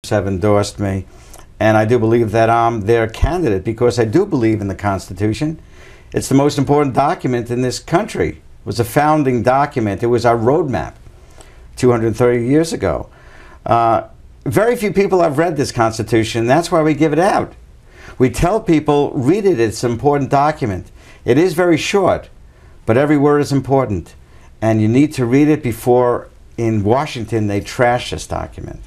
have endorsed me, and I do believe that I'm their candidate because I do believe in the Constitution. It's the most important document in this country. It was a founding document. It was our roadmap 230 years ago. Very few people have read this Constitution. That's why we give it out. We tell people, read it. It's an important document. It is very short, but every word is important. And you need to read it before, in Washington, they trash this document.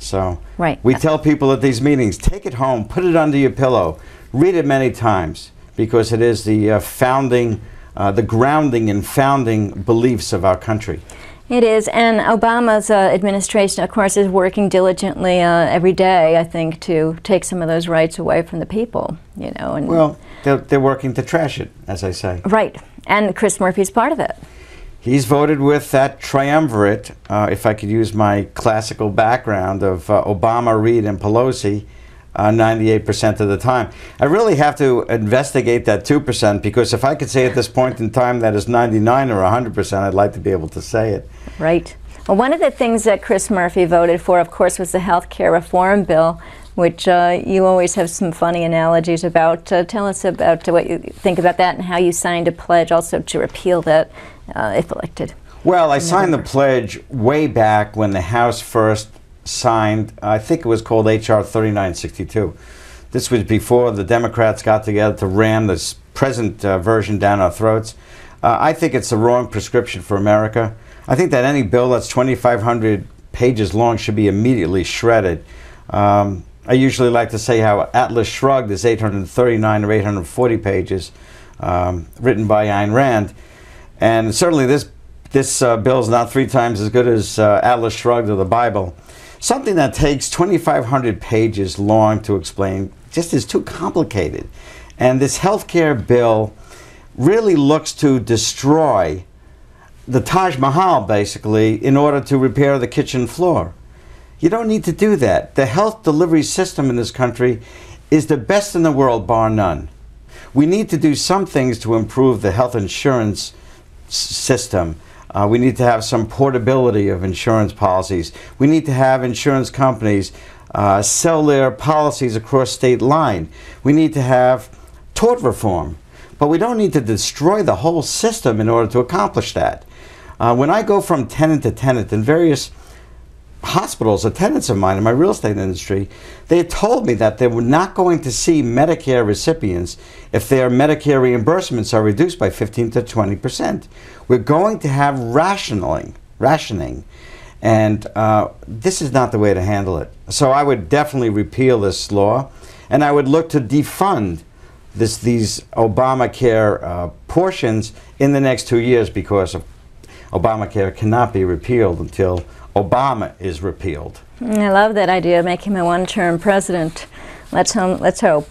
So right. We tell people at these meetings, take it home, put it under your pillow, read it many times, because it is the founding, the grounding and founding beliefs of our country. It is, and Obama's administration, of course, is working diligently every day, I think, to take some of those rights away from the people, you know. And well, they're working to trash it, as I say. Right, and Chris Murphy's part of it. He's voted with that triumvirate, if I could use my classical background of Obama, Reid, and Pelosi, 98% of the time. I really have to investigate that 2%, because if I could say at this point in time that is 99 or 100%, I'd like to be able to say it. Right. Well, one of the things that Chris Murphy voted for, of course, was the health care reform bill, which you always have some funny analogies about. Tell us about what you think about that and how you signed a pledge also to repeal that if elected. Well, I signed the pledge way back when the House first signed, I think it was called H.R. 3962. This was before the Democrats got together to ram this present version down our throats. I think it's the wrong prescription for America. I think that any bill that's 2,500 pages long should be immediately shredded. I usually like to say how Atlas Shrugged is 839 or 840 pages, written by Ayn Rand. And certainly this bill is not 3 times as good as Atlas Shrugged or the Bible. Something that takes 2,500 pages long to explain just is too complicated. And this health care bill really looks to destroy the Taj Mahal, basically, in order to repair the kitchen floor. You don't need to do that. The health delivery system in this country is the best in the world, bar none. We need to do some things to improve the health insurance system. We need to have some portability of insurance policies. We need to have insurance companies sell their policies across state line. We need to have tort reform. But we don't need to destroy the whole system in order to accomplish that. When I go from tenant to tenant in various hospitals, tenants of mine in my real estate industry, they told me that they were not going to see Medicare recipients if their Medicare reimbursements are reduced by 15 to 20%. We're going to have rationing, and this is not the way to handle it. So I would definitely repeal this law, and I would look to defund these Obamacare portions in the next 2 years, because Obamacare cannot be repealed until Obama is repealed. I love that idea, make him a one-term president. Let's hope.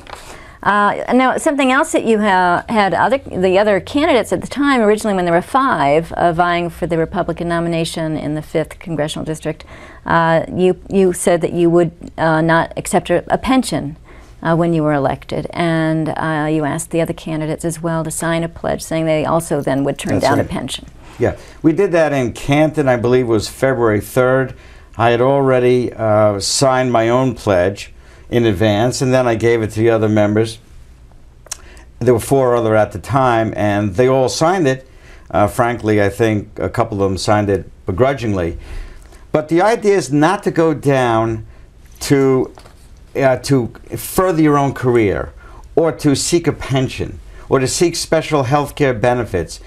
Now, something else that you had the other candidates at the time, originally when there were 5 vying for the Republican nomination in the 5th Congressional District, you said that you would not accept a pension when you were elected, and you asked the other candidates as well to sign a pledge saying they also then would turn down a pension. Yeah, we did that in Canton, I believe it was February 3rd. I had already signed my own pledge in advance, and then I gave it to the other members. There were 4 other at the time, and they all signed it. Frankly, I think a couple of them signed it begrudgingly. But the idea is not to go down to further your own career, or to seek a pension, or to seek special health care benefits.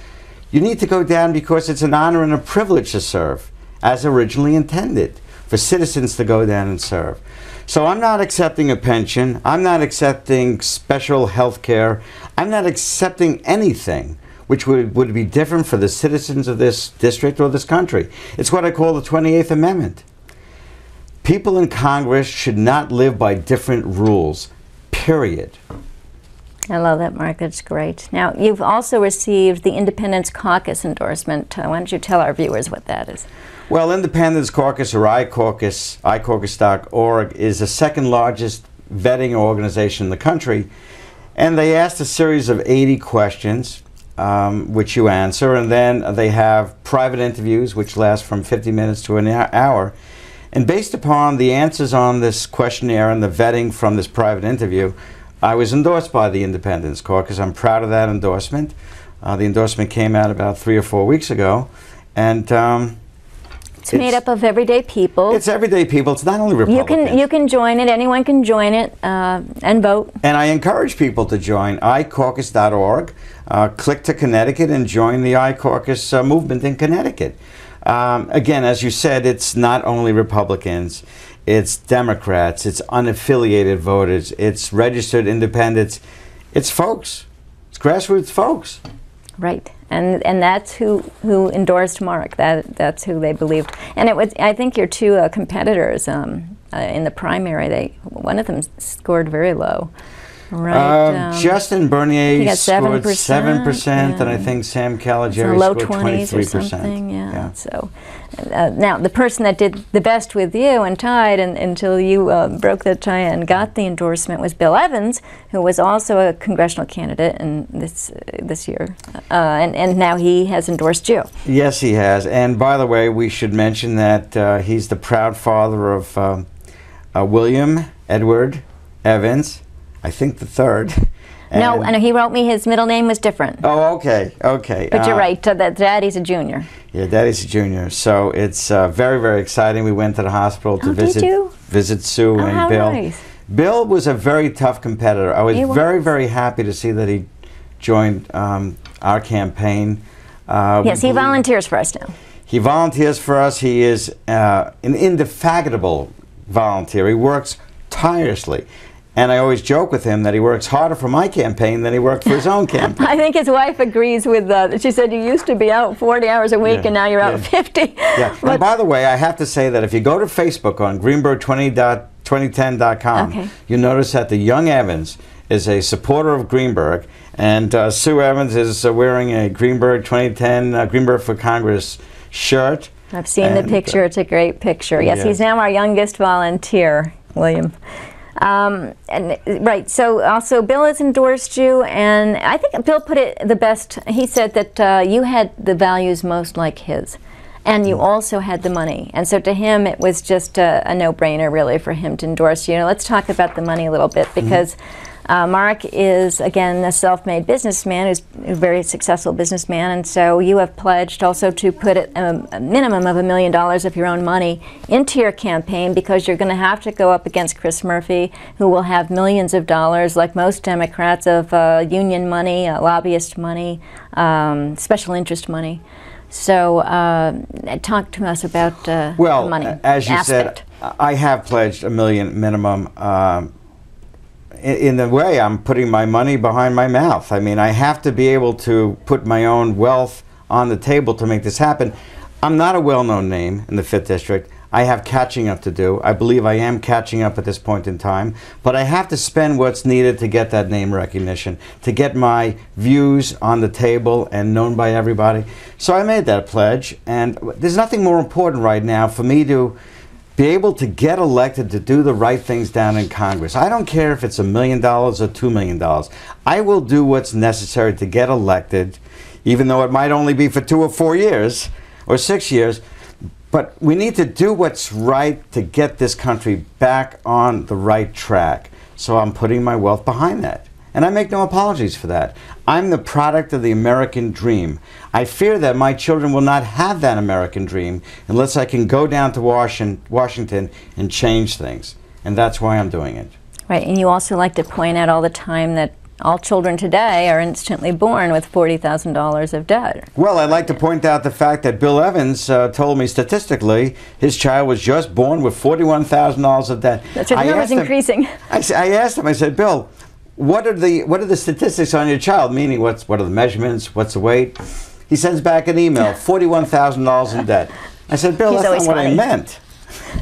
You need to go down because it's an honor and a privilege to serve, as originally intended, for citizens to go down and serve. So I'm not accepting a pension. I'm not accepting special health care. I'm not accepting anything which would be different for the citizens of this district or this country. It's what I call the 28th Amendment. People in Congress should not live by different rules, period. I love that, Mark. That's great. Now, you've also received the Independence Caucus endorsement. Why don't you tell our viewers what that is? Well, Independence Caucus, or iCaucus, iCaucus.org, is the 2nd largest vetting organization in the country. And they asked a series of 80 questions, which you answer. And then they have private interviews, which last from 50 minutes to an hour. And based upon the answers on this questionnaire and the vetting from this private interview, I was endorsed by the Independence Caucus. I'm proud of that endorsement. The endorsement came out about 3 or 4 weeks ago. And it's made up of everyday people. It's everyday people. It's not only Republicans. You can join it. Anyone can join it and vote. And I encourage people to join iCaucus.org. Click to Connecticut and join the iCaucus movement in Connecticut. Again, as you said, it's not only Republicans. It's Democrats. It's unaffiliated voters. It's registered independents. It's folks. It's grassroots folks. Right. And that's who endorsed Mark. That's who they believed. And it was, I think, your two competitors in the primary. One of them scored very low. Right. Justin Bernier scored 7%, yeah. And I think Sam Caligiuri low scored 20s 23%. or something. Yeah. So now the person that did the best with you and tied until you broke that tie and got the endorsement was Bill Evans, who was also a congressional candidate in this year, and now he has endorsed you. Yes, he has. And by the way, we should mention that he's the proud father of William Edward Evans. I think the third. No, and he wrote me his middle name was different. Oh, okay. But you're right, that Daddy's a junior. Yeah, Daddy's a junior. So it's very, very exciting. We went to the hospital to visit Sue and Bill. Nice. Bill was a very tough competitor. I was very, very happy to see that he joined our campaign. Yes, he volunteers for us now. He volunteers for us. He is an indefatigable volunteer. He works tirelessly. And I always joke with him that he works harder for my campaign than he worked for his own campaign. I think his wife agrees with that. She said you used to be out 40 hours a week and now you're out 50. Yeah. And by the way, I have to say that if you go to Facebook on Greenberg2010.com, you'll notice that the young Evans is a supporter of Greenberg, and Sue Evans is wearing a Greenberg 2010 Greenberg for Congress shirt. I've seen the picture. It's a great picture. Yes, he's now our youngest volunteer, William. Right, so also Bill has endorsed you, and I think Bill put it the best. He said that you had the values most like his, and you also had the money. And so to him, it was just a no-brainer, really, for him to endorse you. Now, let's talk about the money a little bit, because Mark is, again, a self-made businessman who's a very successful businessman, and so you have pledged also to put a minimum of $1 million of your own money into your campaign, because you're going to have to go up against Chris Murphy, who will have millions of dollars, like most Democrats, of union money, lobbyist money, special interest money. So talk to us about the money as you aspect. said, I have pledged $1 million minimum. In a way, I'm putting my money behind my mouth. I mean, I have to be able to put my own wealth on the table to make this happen. I'm not a well-known name in the 5th District. I have catching up to do. I believe I am catching up at this point in time. But I have to spend what's needed to get that name recognition, to get my views on the table and known by everybody. So I made that pledge. And there's nothing more important right now for me to be able to get elected to do the right things down in Congress. I don't care if it's $1 million or $2 million. I will do what's necessary to get elected, even though it might only be for 2 or 4 years or 6 years. But we need to do what's right to get this country back on the right track. So I'm putting my wealth behind that. And I make no apologies for that. I'm the product of the American dream. I fear that my children will not have that American dream unless I can go down to Washington and change things. And that's why I'm doing it. Right, and you also like to point out all the time that all children today are instantly born with $40,000 of debt. Well, I'd like to point out the fact that Bill Evans told me statistically his child was just born with $41,000 of debt. That's right, the number's increasing. I asked him, I said, Bill, what are the statistics on your child? Meaning, what are the measurements? What's the weight? He sends back an email, $41,000 in debt. I said, Bill, that's not what I meant.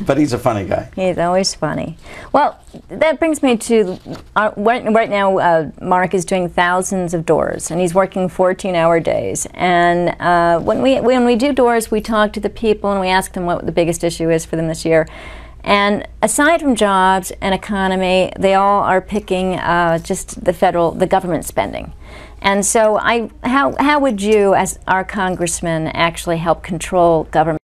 But he's a funny guy. He's always funny. Well, that brings me to right now. Mark is doing thousands of doors, and he's working 14-hour days. And when we do doors, we talk to the people and we ask them what the biggest issue is for them this year. And aside from jobs and economy, they all are picking just the government spending. And so, how would you, as our congressman, actually help control government